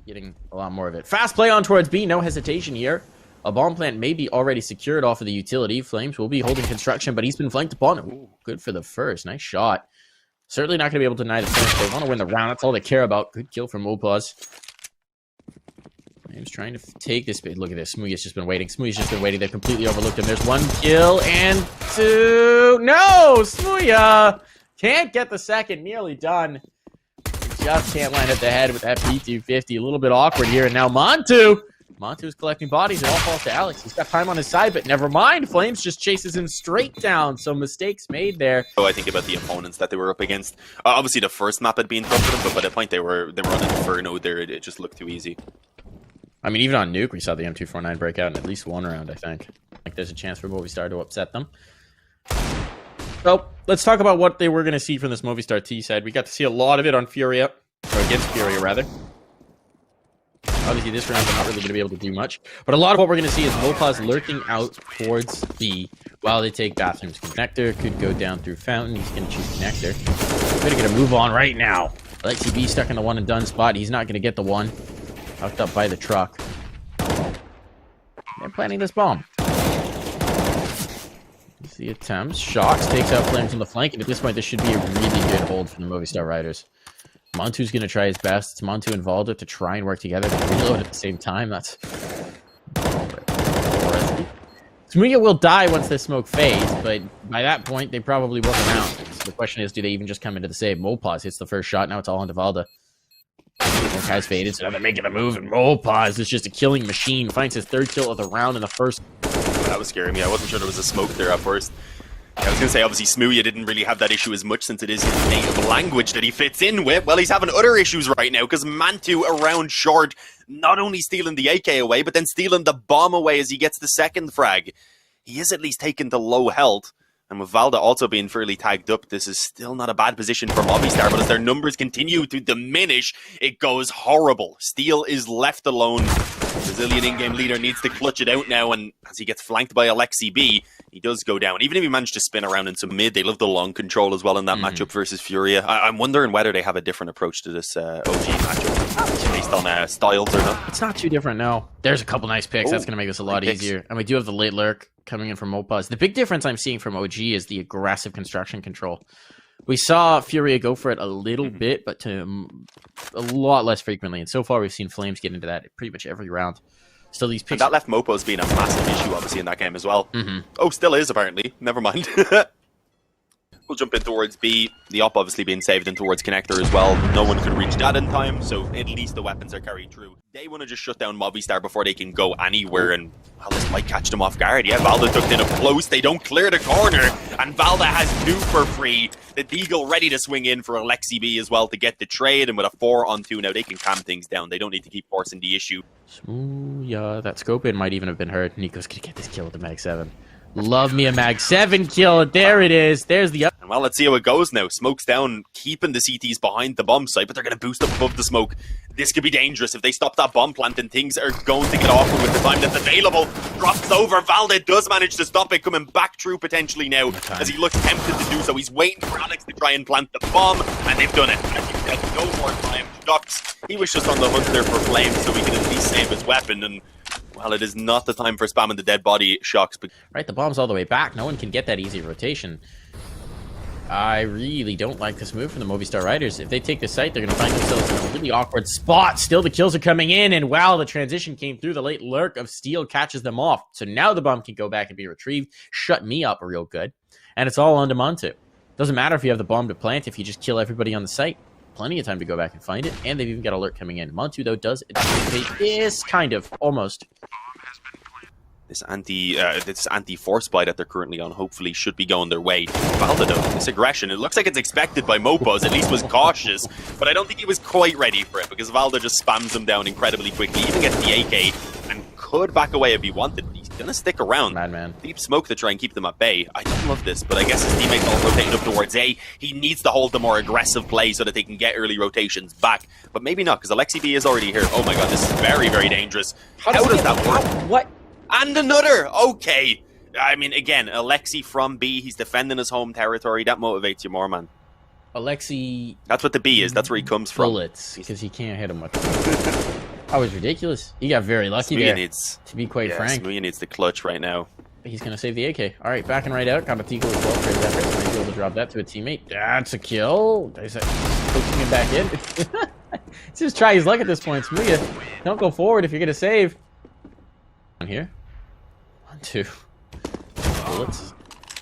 getting a lot more of it. Fast play on towards B. No hesitation here. A bomb plant may be already secured off of the utility. Flames will be holding construction, but he's been flanked upon. Ooh, good for the first. Nice shot. Certainly not going to be able to deny the finish. They want to win the round. That's all they care about. Good kill from Mopaz. Flames trying to take this bit. Look at this. Smoothie's just been waiting. Smoothie's just been waiting. They've completely overlooked him. There's 1 kill and 2. No! Smoothie can't get the second. Nearly done. Just can't line up the head with that P250. A little bit awkward here. And now Montu's collecting bodies. It all falls to Alex. He's got time on his side, but never mind. Flames just chases him straight down. So mistakes made there. Oh, I think about the opponents that they were up against. Obviously, the first map had been tough for them, but by the point they were on Inferno there, it just looked too easy. I mean, even on Nuke, we saw the M249 break out in at least one round, I think. Like, there's a chance for Movistar to upset them. So, let's talk about what they were going to see from this Movistar T side. We got to see a lot of it on Furia, or against Furia, rather. Obviously, this round, they're not really going to be able to do much. But a lot of what we're going to see is Mopaz lurking out towards B while they take bathrooms. Connector could go down through Fountain. He's going to choose Connector. Going to get a move on right now. Alexi B stuck in the one and done spot. He's not going to get the one. Hooked up by the truck. They're planting this bomb. The attempts. Shocks takes out Flames on the flank. And at this point, this should be a really good hold from the Movistar Riders. Montu's going to try his best. It's Montu and Valda to try and work together. They reload at the same time. That's... Smuya will die once this smoke fades, but by that point, they probably will come out. So the question is, do they even just come into the save? Mopaz hits the first shot. Now it's all on Valda. One guy's faded, so now they're making a move, and Mopaz is just a killing machine. Finds his 3rd kill of the round in the first. That was scaring me. I wasn't sure there was a smoke there at first. I was going to say, obviously, Smooya didn't really have that issue as much since it is his native language that he fits in with. Well, he's having other issues right now because Mantu around short, not only stealing the AK away, but then stealing the bomb away as he gets the 2nd frag. He is at least taken to low health. And with Valda also being fairly tagged up, this is still not a bad position for Movistar, but as their numbers continue to diminish, it goes horrible. Steel is left alone. Brazilian in-game leader needs to clutch it out now, and as he gets flanked by Alexi B, he does go down. Even if he managed to spin around into mid, they love the long control as well in that matchup versus Furia. I'm wondering whether they have a different approach to this OG matchup, based on styles or not. It's not too different, no. There's a couple nice picks. That's going to make this a lot easier. And we do have the late lurk coming in from Mopaz. The big difference I'm seeing from OG is the aggressive construction control. We saw Furia go for it a little bit, but to a lot less frequently. And so far, we've seen Flames get into that pretty much every round. Still, these picks. And that left Mopaz being a massive issue, obviously, in that game as well. Oh, still is, apparently. Never mind. We'll jump in towards B. The op obviously being saved in towards Connector as well. No one could reach that in time, so at least the weapons are carried through. They want to just shut down Movistar before they can go anywhere, and well, this might catch them off guard. Yeah, Valda tucked in up close. They don't clear the corner, and Valda has 2 for free. The Deagle ready to swing in for Alexi B as well to get the trade, and with a 4-on-2 now, they can calm things down. They don't need to keep forcing the issue. Ooh, yeah, that scope in might even have been hurt. Nico's gonna get this kill with the Mag 7. Love me a Mag 7 kill. There it is. There's the up. And well, let's see how it goes now. Smoke's down, keeping the CTs behind the bomb site, but they're going to boost up above the smoke. This could be dangerous. If they stop that bomb plant, and things are going to get awkward with the time that's available. Drops over. Valde does manage to stop it, coming back through potentially now as he looks tempted to do so. He's waiting for Alex to try and plant the bomb, and they've done it. As you said, no more time. Ducks. He was just on the hunt there for Flames so he could at least save his weapon, and well, it is not the time for spamming the dead body shocks. But right, the bomb's all the way back. No one can get that easy rotation. I really don't like this move from the Movistar Riders. If they take the site, they're going to find themselves in a really awkward spot. Still, the kills are coming in, and wow, the transition came through. The late lurk of Steel catches them off. So now the bomb can go back and be retrieved. Shut me up real good. And it's all on to Montu. Doesn't matter if you have the bomb to plant if you just kill everybody on the site. Plenty of time to go back and find it, and they've even got alert coming in. Montu, though, does anticipate this kind of, almost. This anti-force buy that they're currently on hopefully should be going their way. Valda, though, this aggression, it looks like it's expected by Mopaz, at least was cautious, but I don't think he was quite ready for it, because Valda just spams them down incredibly quickly, even gets the AK, and could back away if he wanted. He's gonna stick around. Madman. Deep smoke to try and keep them at bay. I don't love this, but I guess his teammates all rotated up towards A. He needs to hold the more aggressive play so that they can get early rotations back, but maybe not, because Alexi B is already here. Oh my god, this is very, very dangerous. How does that work? What? And another! Okay! I mean, again, Alexi from B, he's defending his home territory. That motivates you more, man. Alexi... That's what the B is. That's where he comes from. Bullets, because he can't hit him with That was ridiculous. He got very lucky Smooya there, needs, to be quite yeah, frank. Smooya needs the clutch right now. He's going to save the AK. All right, backing right out. Got a Tico as well. Great effort. Might be able to drop that to a teammate. That's a kill. He's coaching him back in. Let's just try his luck at this point. Smooya, don't go forward if you're going to save. On here. 1, 2. Bullets.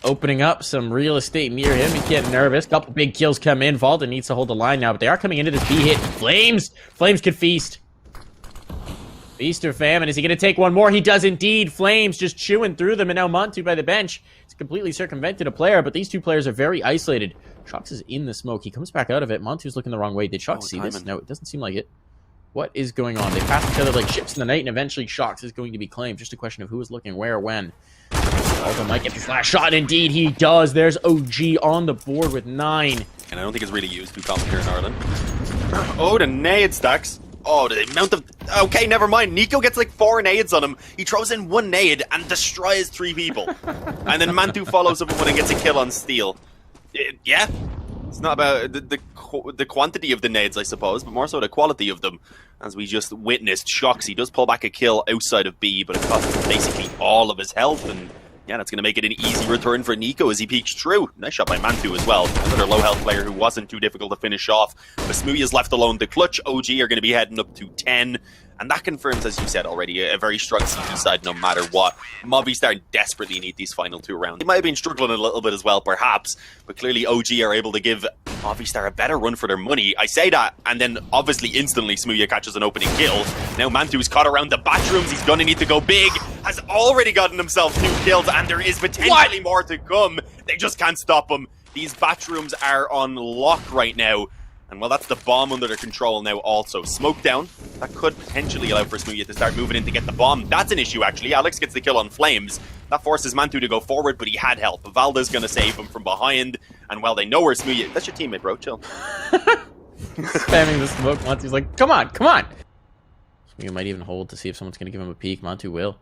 Opening up some real estate near him. He's getting nervous. Couple big kills come in. Valda needs to hold the line now, but they are coming into this B hit. Flames! Flames could feast. Feast or famine. Is he going to take one more? He does indeed. Flames just chewing through them, and now Montu by the bench. It's completely circumvented a player, but these two players are very isolated. Shox is in the smoke. He comes back out of it. Montu's looking the wrong way. Did Shox see this? No, it doesn't seem like it. What is going on? They pass each other like ships in the night, and eventually Shox is going to be claimed. Just a question of who is looking where, when. Also might get this last shot. Indeed, he does. There's OG on the board with 9. And I don't think it's really used too common here in Ireland. Oh, the nade stacks. Oh, the amount of... Okay, never mind. Nico gets like 4 nades on him. He throws in 1 nade and destroys 3 people. And then Mantu follows up with one and gets a kill on Steel. Yeah. It's not about the quantity of the nades, I suppose, but more so the quality of them. As we just witnessed, Shoxy does pull back a kill outside of B, but it costs him basically all of his health, and yeah, that's going to make it an easy return for Nico as he peeks through. Nice shot by Mantu as well. Another low health player who wasn't too difficult to finish off. But Smooya's left alone. The clutch OG are going to be heading up to 10. And that confirms, as you said already, a very strong CT side no matter what. Movistar desperately need these final 2 rounds. They might have been struggling a little bit as well, perhaps. But clearly OG are able to give Movistar a better run for their money. I say that, and then obviously instantly Smooya catches an opening kill. Now Mantu's caught around the bathrooms. He's going to need to go big. Has already gotten himself 2 kills, and there is potentially more to come. They just can't stop him. These bathrooms are on lock right now. And well, that's the bomb under their control now also. Smoke down. That could potentially allow for Smooya to start moving in to get the bomb. That's an issue, actually. Alex gets the kill on Flames. That forces Mantu to go forward, but he had help. Valda's going to save him from behind. And well, they know where Smooya... That's your teammate, bro. Chill. Spamming the smoke. Mantu's like, come on, come on. Smooya might even hold to see if someone's going to give him a peek. Mantu will.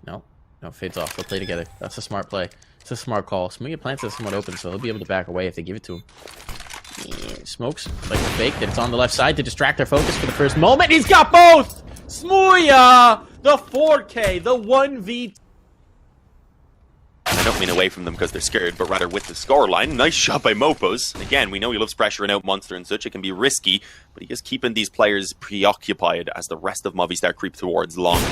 No, fades off. They'll play together. That's a smart play. It's a smart call. Smooya plants it somewhat open, so he'll be able to back away if they give it to him. Smokes like a fake that it's on the left side to distract their focus for the first moment. He's got both! Smooya! The 4K, the 1v. I don't mean away from them because they're scared, but rather with the scoreline. Nice shot by Mopos. Again, we know he loves pressuring out Monster and such. It can be risky, but he is keeping these players preoccupied as the rest of Movistar creep towards long.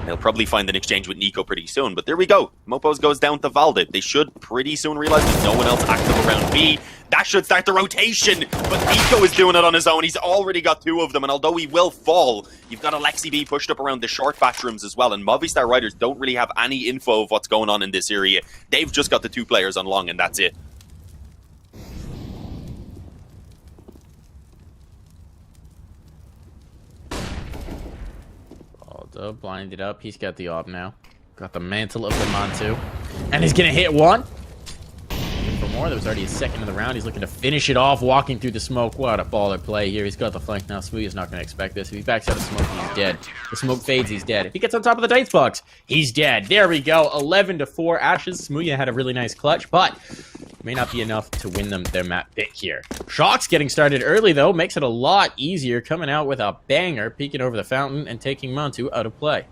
They'll probably find an exchange with Nico pretty soon, but there we go. Mopos goes down to Valda. They should pretty soon realize there's no one else active around B. That should start the rotation, but Nico is doing it on his own. He's already got 2 of them, and although he will fall, you've got Alexi B pushed up around the short bathrooms as well, and Movistar Riders don't really have any info of what's going on in this area. They've just got the 2 players on long, and that's it. Blinded up. He's got the op now. Got the mantle of the Mantu. And he's going to hit 1. Looking for more. There was already a second in the round. He's looking to finish it off, walking through the smoke. What a baller play here. He's got the flank now. Smooya's not going to expect this. If he backs out of smoke, he's dead. The smoke fades, he's dead. If he gets on top of the dice box, he's dead. There we go. 11-4 Ashes. Smooya had a really nice clutch, but may not be enough to win them their map pick here. Shox getting started early, though, makes it a lot easier, coming out with a banger, peeking over the fountain and taking Mantu out of play.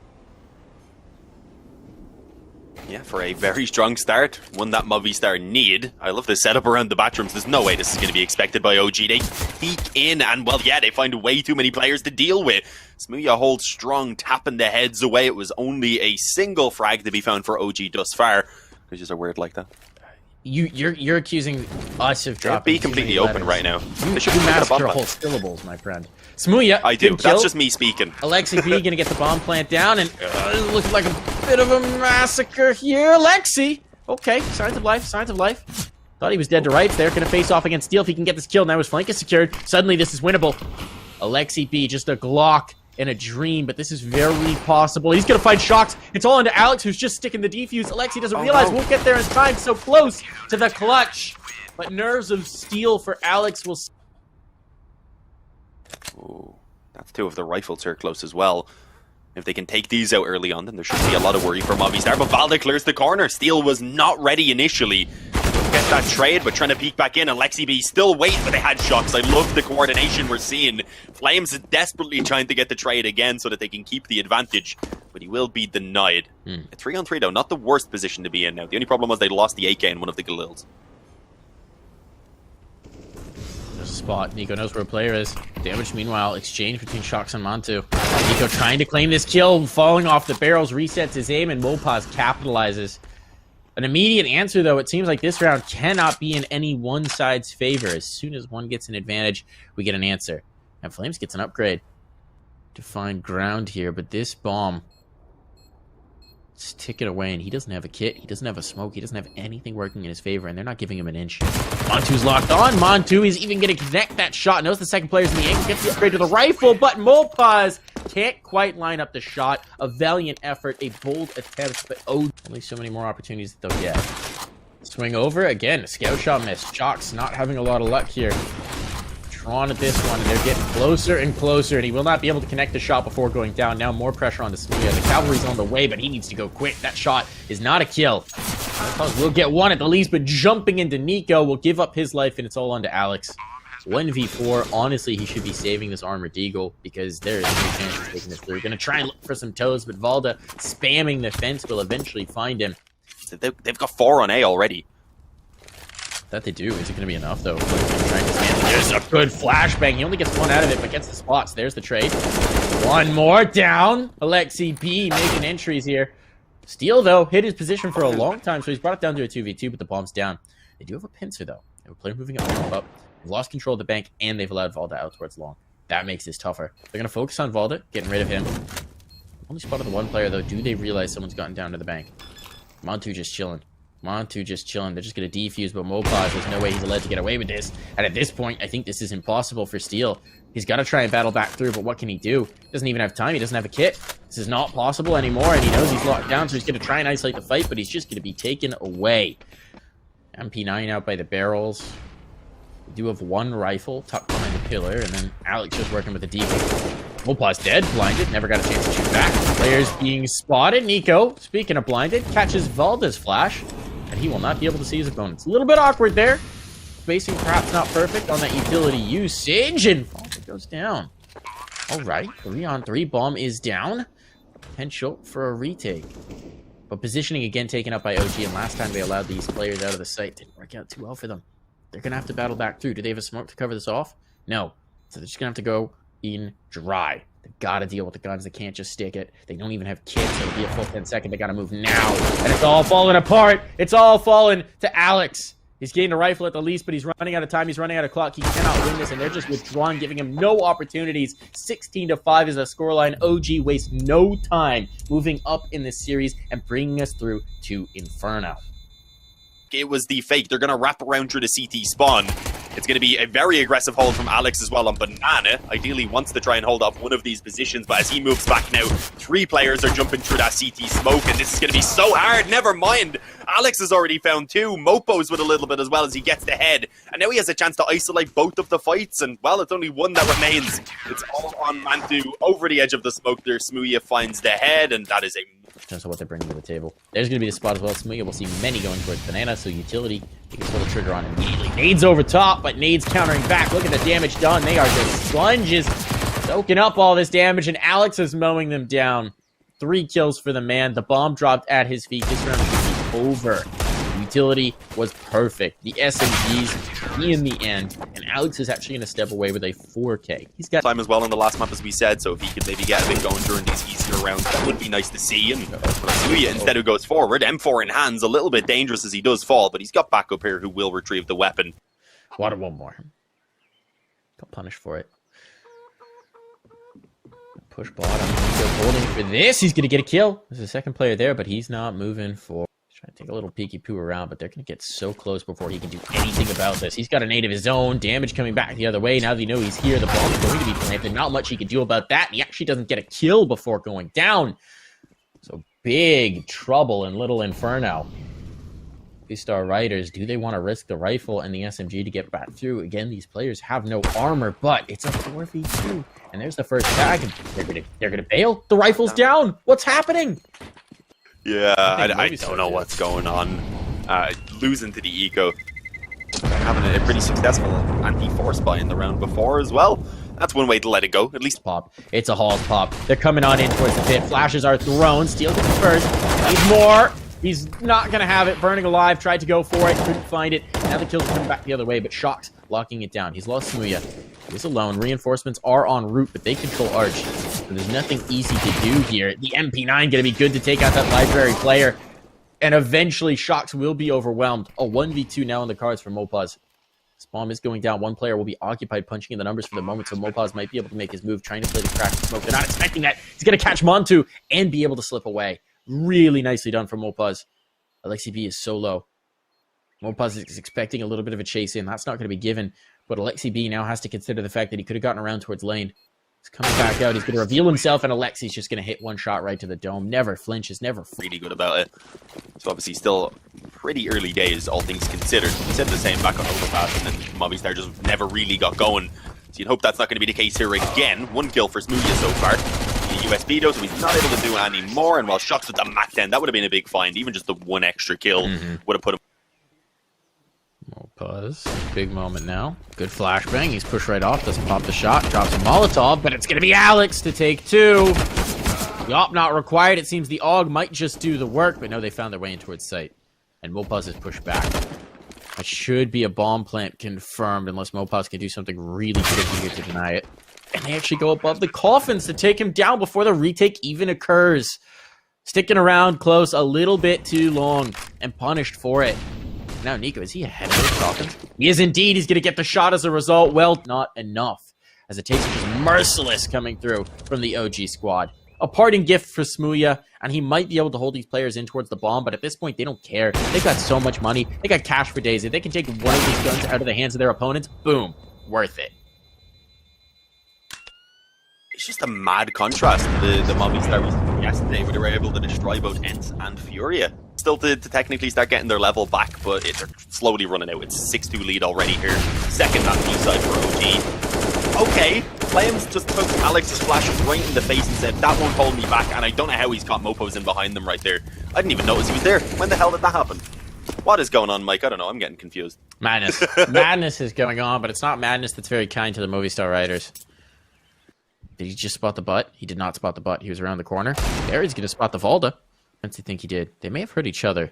Yeah, for a very strong start, one that Movistar need. I love the setup around the bathrooms. There's no way this is going to be expected by OG. They peek in, and well, yeah, they find way too many players to deal with. Smooya holds strong, tapping the heads away. It was only a single frag to be found for OG thus far. It's just a word like that. You're accusing us of dropping. Be completely open right now. You master whole syllables, my friend. Smooya, I do. That's just me speaking. Alexi B gonna get the bomb plant down, and it looks like a bit of a massacre here. Alexi, okay, signs of life, signs of life. Thought he was dead to rights. They're gonna face off against Steel if he can get this kill. Now his flank is secured. Suddenly, this is winnable. Alexi B, just a Glock in a dream, but this is very possible. He's gonna find Shox. It's all into Alex, who's just sticking the defuse. Alexi doesn't realize won't get there in time. So close to the clutch, but nerves of steel for Alex will. Ooh, that's 2 of the rifles here close as well. If they can take these out early on, then there should be a lot of worry for Movistar. But Valda clears the corner. Steel was not ready initially. Get that trade, but trying to peek back in, and Lexi B still waiting for the headshots. I love the coordination we're seeing. Flames is desperately trying to get the trade again so that they can keep the advantage, but he will be denied. A 3-on-3 though, not the worst position to be in now. The only problem was they lost the AK in one of the Galils. There's a spot. Nico knows where a player is. Damage, meanwhile, exchange between Shox and Mantu. Nico trying to claim this kill, falling off the barrels, resets his aim, and Mopaz capitalizes. An immediate answer, though, it seems like this round cannot be in any one side's favor. As soon as one gets an advantage, we get an answer. And Flames gets an upgrade to find ground here, but this bomb is ticking away, and he doesn't have a kit, he doesn't have a smoke, he doesn't have anything working in his favor, and they're not giving him an inch. Mantu's locked on. Mantu is even going to connect that shot. Knows the second player's in the angle, gets the upgrade to the rifle, but Mopaz can't quite line up the shot. A valiant effort, a bold attempt, but only so many more opportunities that they'll get. Swing over, again, a scout shot miss. Shox not having a lot of luck here. Tron at this one, and they're getting closer and closer, and he will not be able to connect the shot before going down. Now more pressure on the Smoothie. The cavalry's on the way, but he needs to go quick. That shot is not a kill. We'll get one at the least, but jumping into Nico will give up his life, and it's all on to Alex. 1v4, honestly, he should be saving this Armored Eagle because there is no chance of taking this through. We're going to try and look for some toes, but Valda spamming the fence will eventually find him. They've got 4 on A already. That they do. Is it going to be enough, though? There's a good flashbang. He only gets one out of it, but gets the spots. There's the trade. One more down. Alexi B making entries here. Steele, though, hit his position for a long time, so he's brought it down to a 2v2, but the bomb's down. They do have a pincer, though. They have a player moving up. They've lost control of the bank, and they've allowed Valda out towards long. That makes this tougher. They're going to focus on Valda, getting rid of him. Only spotted the one player, though. Do they realize someone's gotten down to the bank? Mantu just chilling. Mantu just chilling. They're just going to defuse, but Mopaz, there's no way he's allowed to get away with this. And at this point, I think this is impossible for Steele. He's got to try and battle back through, but what can he do? He doesn't even have time. He doesn't have a kit. This is not possible anymore, and he knows he's locked down, so he's going to try and isolate the fight, but he's just going to be taken away. MP9 out by the barrels. We do have one rifle tucked behind the pillar, and then Alex just working with the deep. Mopaz dead, blinded, never got a chance to shoot back. Players being spotted. Nico, speaking of blinded, catches Valda's flash, and he will not be able to see his opponents. A little bit awkward there. Spacing perhaps not perfect on that utility usage, and Valda goes down. All right, 3-on-3 bomb is down. Potential for a retake. But positioning again taken up by OG, and last time they allowed these players out of the site. Didn't work out too well for them. They're going to have to battle back through. Do they have a smoke to cover this off? No. So they're just going to have to go in dry. They've got to deal with the guns. They can't just stick it. They don't even have kits. It'll be a full 10 second. They got to move now. And it's all falling apart. It's all fallen to Alex. He's getting a rifle at the least, but he's running out of time. He's running out of clock. He cannot win this, and they're just withdrawn, giving him no opportunities. 16-5 is the scoreline. OG wastes no time moving up in this series and bringing us through to Inferno. It was the fake. They're going to wrap around through the CT spawn. It's going to be a very aggressive hold from Alex as well on Banana. Ideally wants to try and hold off one of these positions, but as he moves back now, 3 players are jumping through that CT smoke, and this is going to be so hard. Never mind. Alex has already found 2. Mopo's with a little bit as well as he gets the head. And now he has a chance to isolate both of the fights, and, well, it's only one that remains. It's all on Mantu over the edge of the smoke there. Smoothie finds the head, and that is a... That's what they're bringing to the table. There's going to be a spot as well. Smoothie will see many going towards Banana, so utility, he can pull the trigger on immediately. Nades over top, but Nades countering back. Look at the damage done. They are just sponges, soaking up all this damage, and Alex is mowing them down. 3 kills for the man. The bomb dropped at his feet. This round is over. Utility was perfect. The SMGs in the end, and Alex is actually going to step away with a 4K. He's got time as well in the last map, as we said, so if he could maybe get a bit going during these easier rounds, that would be nice to see. And Suya, instead who goes forward, M4 in hands, a little bit dangerous as he does fall, but he's got backup here who will retrieve the weapon. Water one more. Got punished for it. Push bottom. He's holding for this. He's going to get a kill. There's a second player there, but he's not moving for. Trying to take a little peeky poo around, but they're going to get so close before he can do anything about this. He's got a nade of his own. Damage coming back the other way. Now that you know he's here, the bomb's going to be planted. Not much he can do about that. And he actually doesn't get a kill before going down. So big trouble in Little Inferno. Movistar Riders, do they want to risk the rifle and the SMG to get back through? Again, these players have no armor, but it's a 4v2. And there's the first tag. They're gonna bail. The rifle's down. What's happening? Yeah, I don't know what's going on. Losing to the eco. having a pretty successful anti-force buy in the round before as well. That's one way to let it go, at least. Pop. It's a Halls pop. They're coming on in towards the pit. Flashes are thrown. Steel gets it first. Needs more. He's not going to have it. Burning alive. Tried to go for it. Couldn't find it. Now the kills are coming back the other way, but Shocked locking it down. He's lost Smooya. He's alone. Reinforcements are en route, but they control Arch. So there's nothing easy to do here. The MP9 going to be good to take out that library player. And eventually, Shocks will be overwhelmed. A 1v2 now on the cards for Mopaz. This bomb is going down. One player will be occupied punching in the numbers for the moment, so Mopaz might be able to make his move, trying to play the crack and smoke. They're not expecting that. He's going to catch Montu and be able to slip away. Really nicely done from Mopaz. Alexi B is so low. Mopaz is expecting a little bit of a chase in. That's not going to be given, but Alexi B now has to consider the fact that he could have gotten around towards lane. He's coming back out. He's going to reveal himself, and Alexi's just going to hit one shot right to the dome. Never flinches, never. Really good about it. So obviously still pretty early days, all things considered. He said the same back on Overpass, and then Movistar just never really got going. So you'd hope that's not going to be the case here again. One kill for Smooya so far. The USB though, so he's not able to do any more. And while Shocks with the Mac 10, that would have been a big find. Even just the one extra kill would have put him. Mopaz, big moment now. Good flashbang. He's pushed right off. Doesn't pop the shot. Drops a Molotov, but it's going to be Alex to take two. The op not required. It seems the AUG might just do the work, but no, they found their way in towards site. And Mopaz is pushed back. That should be a bomb plant confirmed, unless Mopaz can do something really tricky here to deny it. And they actually go above the coffins to take him down before the retake even occurs. Sticking around close a little bit too long and punished for it. Now Nico, is he ahead of those coffins? He is indeed. He's going to get the shot as a result. Well, not enough. As it takes just merciless coming through from the OG squad. A parting gift for Smooya, and he might be able to hold these players in towards the bomb, but at this point, they don't care. They've got so much money. They got cash for days. If they can take one of these guns out of the hands of their opponents, boom, worth it. It's just a mad contrast to the Movistar we saw yesterday, where they were able to destroy both Ents and Furia. Still to technically start getting their level back, but they're slowly running out. It's 6-2 lead already here. Second on the side for OG. Okay, Flames just took Alex's flash right in the face and said, that won't hold me back, and I don't know how he's caught Mopos in behind them right there. I didn't even notice he was there. When the hell did that happen? What is going on, Mike? I don't know. I'm getting confused. Madness. Madness is going on, but it's not madness that's very kind to the Movistar riders. Did he just spot the butt? He did not spot the butt. He was around the corner. There he's going to spot the Valda. What do you think he did? They may have hurt each other.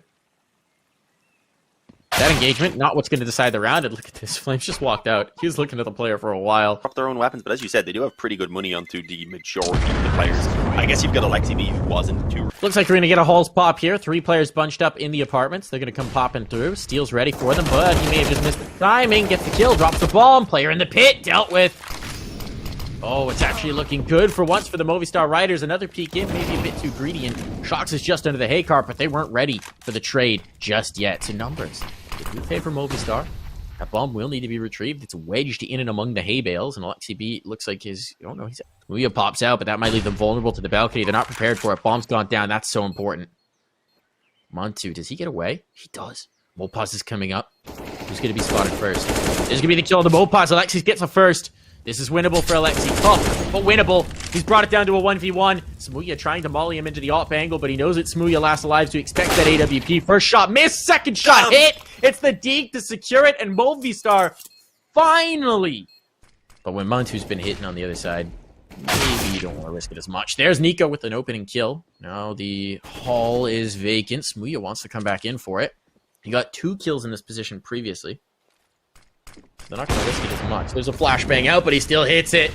That engagement, not what's going to decide the round. And look at this. Flames just walked out. He was looking at the player for a while. Drop their own weapons, but as you said, they do have pretty good money onto the majority of the players. I guess you've got Alexi B who wasn't too... Looks like we're going to get a Halls pop here. 3 players bunched up in the apartments. They're going to come popping through. Steel's ready for them, but he may have just missed the timing. Gets the kill, drops the bomb. Player in the pit, dealt with. Oh, it's actually looking good for once for the Movistar Riders. Another peek in, maybe a bit too greedy, and Shocks is just under the hay cart, but they weren't ready for the trade just yet. So numbers, they do favor Movistar. That bomb will need to be retrieved. It's wedged in and among the hay bales, and Alexi B looks like his... Oh no, he's... Muya pops out, but that might leave them vulnerable to the balcony. They're not prepared for it. Bomb's gone down. That's so important. Montu, does he get away? He does. Mopaz is coming up. Who's going to be spotted first? There's going to be the kill on the Mopaz. Alexi gets a first. This is winnable for Alexi. Tough, but winnable. He's brought it down to a 1v1. Smooya trying to molly him into the op angle, but he knows it's Smooya last alive, so he expects that AWP. First shot, miss. Second shot, hit. It's the deke to secure it, and Movistar finally. But when Montu's been hitting on the other side, maybe you don't want to risk it as much. There's Nico with an opening kill. Now the hall is vacant. Smooya wants to come back in for it. He got 2 kills in this position previously. They're not going to risk it as much. There's a flashbang out, but he still hits it.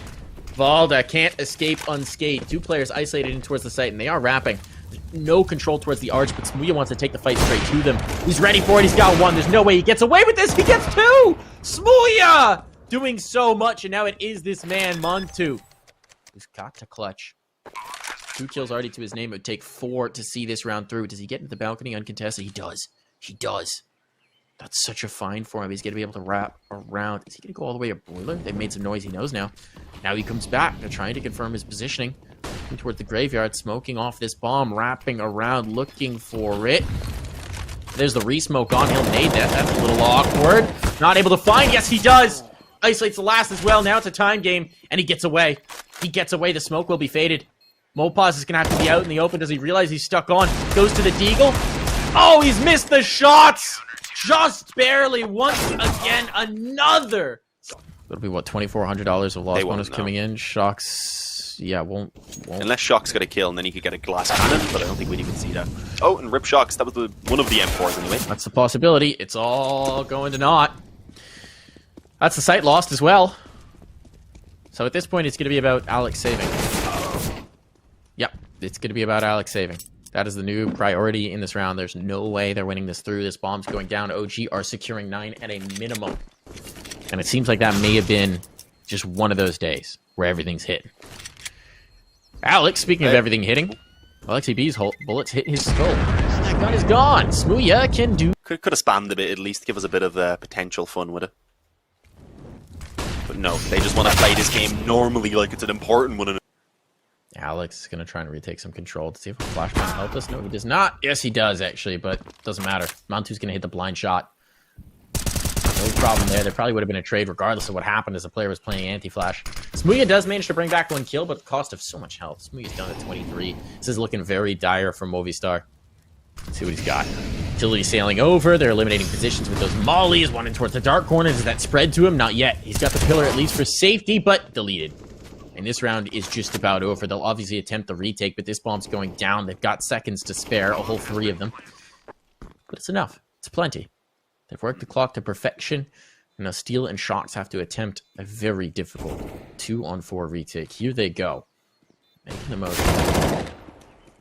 Valda can't escape unscathed. 2 players isolated in towards the site, and they are wrapping. No control towards the arch, but Smooya wants to take the fight straight to them. He's ready for it. He's got 1. There's no way he gets away with this. He gets 2! Smooya! Doing so much, and now it is this man, Montu, who's got to clutch. 2 kills already to his name. It would take 4 to see this round through. Does he get into the balcony uncontested? He does. He does. That's such a find for him. He's going to be able to wrap around. Is he going to go all the way to Boiler? They've made some noise. He knows now. Now he comes back. They're trying to confirm his positioning. Looking towards the graveyard, smoking off this bomb, wrapping around, looking for it. There's the re-smoke on. He'll nade that. That's a little awkward. Not able to find. Yes, he does. Isolates the last as well. Now it's a time game, and he gets away. He gets away. The smoke will be faded. Mopaz is going to have to be out in the open. Does he realize he's stuck on? Goes to the deagle. Oh, he's missed the shots! just barely, once again, another. It'll be, what, $2,400 of loss bonus coming in? Shocks, yeah, won't. Unless Shock's got a kill, and then he could get a glass cannon, but I don't think we'd even see that. Oh, and Rip Shocks, that was one of the M4s anyway. That's the possibility. It's all going to naught. That's the site lost as well. So at this point, it's going to be about Alex saving. Yep, it's going to be about Alex saving. That is the new priority in this round. There's no way they're winning this through. This bomb's going down. OG are securing 9 at a minimum. And it seems like that may have been just one of those days where everything's hit. Alex, speaking of everything hitting, Alexi B's bullets hit his skull. And that gun is gone. Smooya can do... Could have spammed a bit, at least give us a bit of potential fun with it. But no, they just want to play this game normally like it's an important one. Alex is going to try and retake some control to see if a flash can help us. No, he does not. Yes, he does, actually, but it doesn't matter. Mantu's going to hit the blind shot. No problem there. There probably would have been a trade regardless of what happened as the player was playing anti-flash. Smooya does manage to bring back 1 kill, but at the cost of so much health. Smooya's down at 23. This is looking very dire for Movistar. Let's see what he's got. Utility sailing over. They're eliminating positions with those mollies. One in towards the dark corner. Does that spread to him? Not yet. He's got the pillar at least for safety, but deleted. And this round is just about over. They'll obviously attempt the retake, but this bomb's going down. They've got seconds to spare, a whole 3 of them. But it's enough. It's plenty. They've worked the clock to perfection. And now Steel and Shocks have to attempt a very difficult 2-on-4 retake. Here they go. Making the most.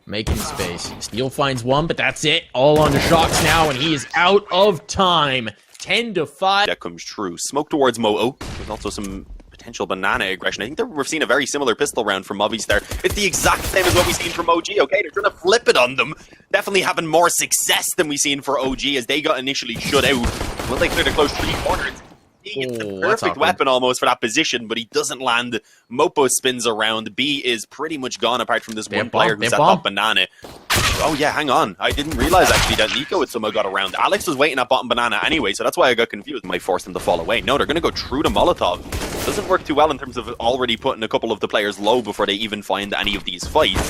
Making space. Steel finds 1, but that's it. All on to Shocks now, and he is out of time. 10-5. That comes true. Smoke towards Mo-O. There's also some potential banana aggression. I think we've seen a very similar pistol round from Movistar. It's the exact same as what we've seen from OG, okay? They're trying to flip it on them. Definitely having more success than we've seen for OG as they got initially shut out. When they cleared a close 3 corners, he gets the perfect weapon almost for that position, but he doesn't land. Mopo spins around. B is pretty much gone apart from this one player who's at top banana. Oh yeah, hang on. I didn't realize actually that Nico had somehow got around. Alex was waiting at bottom banana anyway, so that's why I got confused. Might force them to fall away. No, they're going to go through the Molotov. Doesn't work too well in terms of already putting a couple of the players low before they even find any of these fights.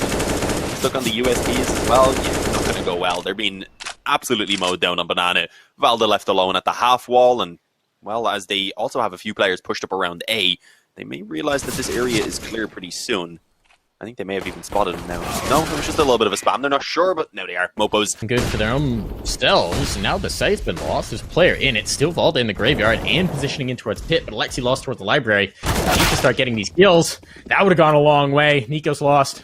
Stuck on the USBs as well. Yeah, it's not going to go well. They're being absolutely mowed down on banana. Valda left alone at the half wall, and well, as they also have a few players pushed up around A, they may realize that this area is clear pretty soon. I think they may have even spotted him now. No, it was just a little bit of a spam. They're not sure, but now they are. Mopo's good for their own selves. Now the site's been lost. There's a player in it. Still Valda in the graveyard and positioning in towards pit, but Alexi lost towards the library. Need to start getting these kills. That would have gone a long way. Nico's lost.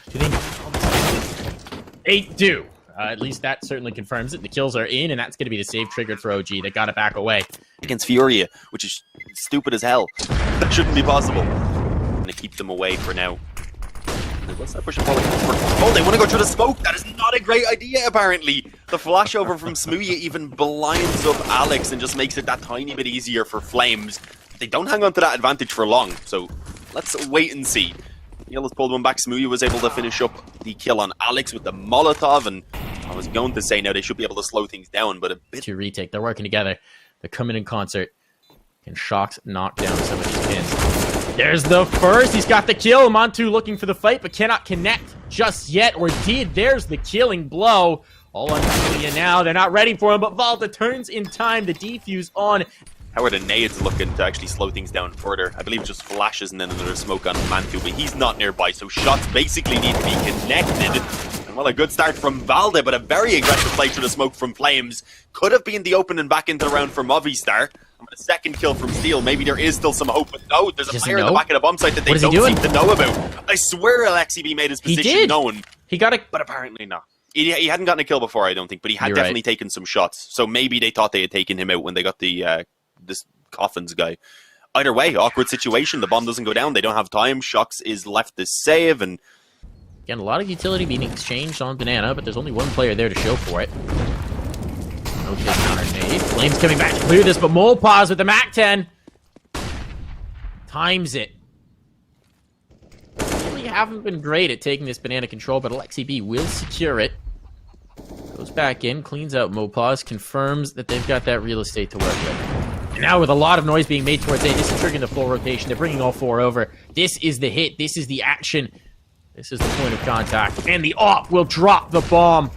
8-2. At least that certainly confirms it. The kills are in, and that's going to be the save triggered for OG. They got it back away. Against Furia, which is stupid as hell. That shouldn't be possible. I'm going to keep them away for now. What's that push and pull? Oh, they want to go through the smoke. That is not a great idea, apparently. The flashover from Smooya even blinds up Alex and just makes it that tiny bit easier for Flames. They don't hang on to that advantage for long, so let's wait and see. Yellow's pulled one back. Smooya was able to finish up the kill on Alex with the Molotov, and I was going to say now they should be able to slow things down, but a bit... To retake. They're working together. They're coming in concert. Can Shocks knock down some of these pins? There's the first. He's got the kill. Mantu looking for the fight, but cannot connect just yet, or did. There's the killing blow. All on Smooya now. They're not ready for him, but Valda turns in time. The defuse on. How are the nades looking to actually slow things down further? I believe just flashes and then another smoke on Mantu, but he's not nearby, so shots basically need to be connected. And well, a good start from Valde, but a very aggressive play through the smoke from Flames. Could have been the open and back into the round for Movistar. And with a second kill from Steel, maybe there is still some hope, but no, there's a player in the back of the bomb site that they don't seem to know about. I swear Alexi B made his position known. He got it, but apparently not. He hadn't gotten a kill before, I don't think, but he had definitely taken some shots. So maybe they thought they had taken him out when they got the this Coffins guy. Either way, awkward situation. The bomb doesn't go down. They don't have time. Shocks is left to save, and again, a lot of utility being exchanged on Banana, but there's only one player there to show for it. Okay, counter nade. Flames coming back to clear this, but Mole pause with the MAC-10. Times it. Really haven't been great at taking this Banana control, but Alexi B will secure it. Goes back in, cleans out Mopaz, confirms that they've got that real estate to work with. And now with a lot of noise being made towards A, this is triggering the full rotation. They're bringing all 4 over. This is the hit. This is the action. This is the point of contact. And the op will drop the bomb.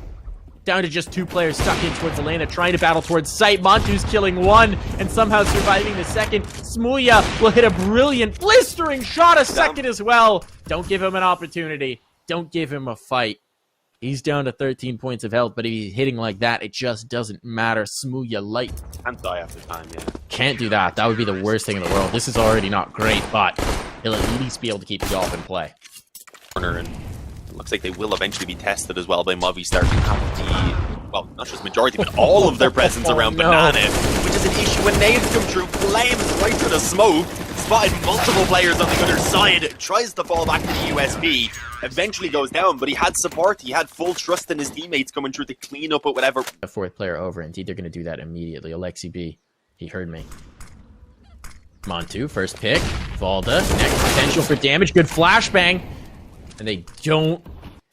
Down to just 2 players stuck in towards Elena, trying to battle towards site. Montu's killing 1 and somehow surviving the second. Smooya will hit a brilliant, blistering shot a second as well. Don't give him an opportunity. Don't give him a fight. He's down to 13 points of health, but if he's hitting like that, it just doesn't matter. Smooya light. Can't die after time, yeah. Can't do that. That would be the worst thing in the world. This is already not great, but he'll at least be able to keep the golf in play. Corner, and it looks like they will eventually be tested as well by Movistar to have the, well, not just majority, but all of their presence around Banana, which is an issue when nades come through. Flames right through the smoke, spotted multiple players on the other side, tries to fall back to the USP, eventually goes down, but he had support, he had full trust in his teammates coming through to clean up with whatever. A 4th player over, indeed they're going to do that immediately. Alexi B, he heard me. Montu, first pick. Valda, next potential for damage, good flashbang. And they don't.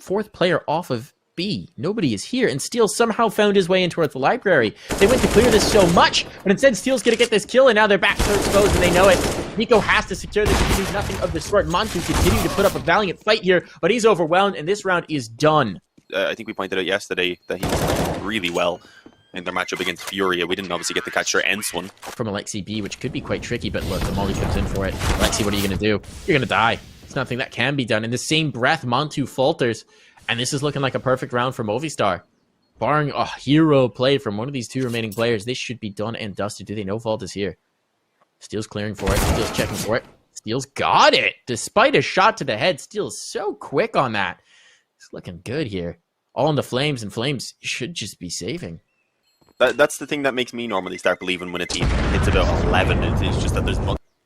4th player off of B. Nobody is here, and Steel somehow found his way in towards the library. They went to clear this so much, but instead Steel's gonna get this kill, and now their backs are exposed, and they know it. Nico has to secure this. He can do nothing of the sort. Montu continuing to put up a valiant fight here, but he's overwhelmed, and this round is done. I think we pointed out yesterday that he was playing really well in their matchup against Furia. We didn't obviously get to catch their Ents one. From Alexi B, which could be quite tricky, but look, the Molly comes in for it. Alexi, what are you gonna do? You're gonna die. It's nothing that can be done. In the same breath, Montu falters, and this is looking like a perfect round for Movistar. Barring a hero play from one of these 2 remaining players, this should be done and dusted. Do they know Vault is here? Steel's clearing for it. Steel's checking for it. Steel's got it! Despite a shot to the head, Steel's so quick on that. It's looking good here. All in the Flames, and Flames should just be saving. That's the thing that makes me normally start believing when a team hits about 11. It's just that there's...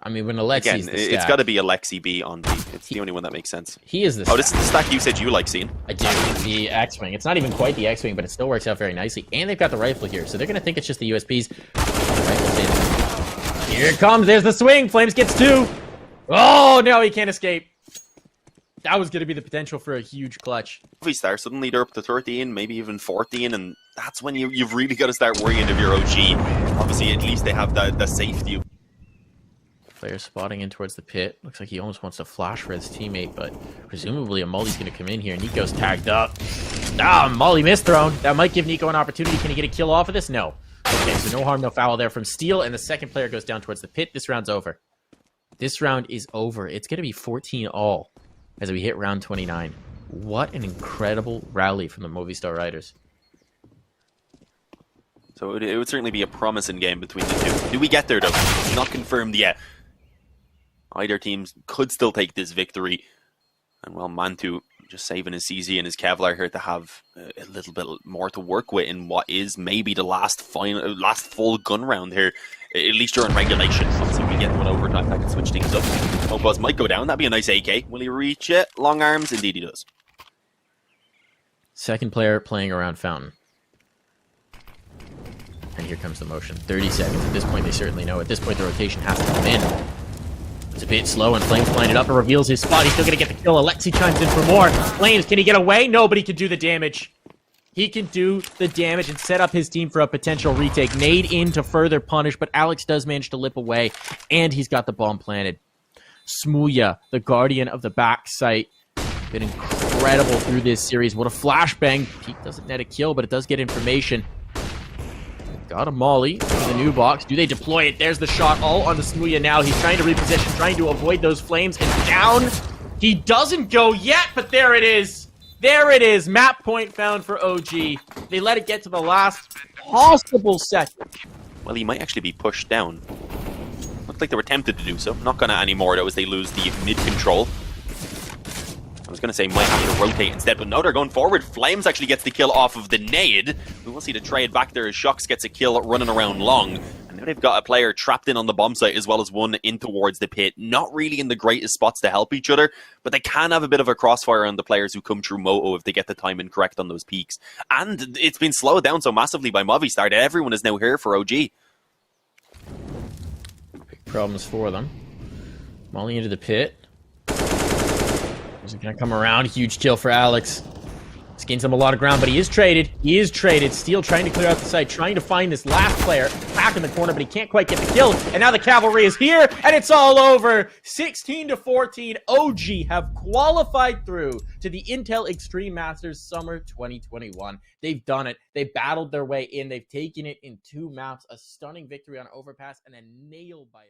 I mean, when Alexi's the stack, it's got to be Alexi B on B. It's the only one that makes sense. He is the stack. Oh, this is the stack you said you like seeing. I do. The X-Wing. It's not even quite the X-Wing, but it still works out very nicely. And they've got the rifle here, so they're going to think it's just the USPs. Here it comes. There's the swing. Flames gets 2. Oh, no, he can't escape. That was going to be the potential for a huge clutch. Movistar, suddenly they're up to 13, maybe even 14, and that's when you've really got to start worrying if you're OG. Obviously, at least they have the safety. Player spotting in towards the pit. Looks like he almost wants to flash for his teammate, but presumably a Molly's going to come in here. Nico's tagged up. Ah, Molly misthrown. That might give Nico an opportunity. Can he get a kill off of this? No. Okay, so no harm, no foul there from Steel, and the second player goes down towards the pit. This round's over. This round is over. It's going to be 14-all as we hit round 29. What an incredible rally from the Movistar Riders. So it would certainly be a promising game between the 2. Do we get there, though? It's not confirmed yet. Either teams could still take this victory. And well, Mantu just saving his CZ and his Kevlar here to have a little bit more to work with in what is maybe the last full gun round here. At least during regulation. Obviously, we get one overtime that can switch things up. Mobuz might go down. That'd be a nice AK. Will he reach it? Long arms? Indeed he does. Second player playing around Fountain. And here comes the motion. 30 seconds. At this point, they certainly know. At this point, the rotation has to come in. It's a bit slow, and Flames lined it up and reveals his spot. He's still going to get the kill. Alexi chimes in for more. Flames, can he get away? No, but he can do the damage. He can do the damage and set up his team for a potential retake. Nade in to further punish, but Alex does manage to lip away, and he's got the bomb planted. Smooya, the guardian of the back site, been incredible through this series. What a flashbang. Pete doesn't net a kill, but it does get information. Got a Molly in the new box. Do they deploy it? There's the shot all on the Smooya now. He's trying to reposition, trying to avoid those flames, and down. He doesn't go yet, but there it is. There it is. Map point found for OG. They let it get to the last possible second. Well, he might actually be pushed down. Looked like they were tempted to do so. Not gonna anymore, though, as they lose the mid control. I was going to say might have to rotate instead, but no, they're going forward. Flames actually gets the kill off of the nade. We will see the trade back there as Shox gets a kill running around long. And now they've got a player trapped in on the bomb site as well as one in towards the pit. Not really in the greatest spots to help each other, but they can have a bit of a crossfire on the players who come through Moto if they get the timing correct on those peaks. And it's been slowed down so massively by Movistar that everyone is now here for OG. Big problems for them. Molly into the pit. Is it going to come around? Huge kill for Alex. This gains him a lot of ground, but he is traded. He is traded. Steel trying to clear out the site, trying to find this last player back in the corner, but he can't quite get the kill. And now the cavalry is here, and it's all over. 16-14, OG have qualified through to the Intel Extreme Masters Summer 2021. They've done it. They battled their way in. They've taken it in 2 maps, a stunning victory on Overpass, and a nail-biter.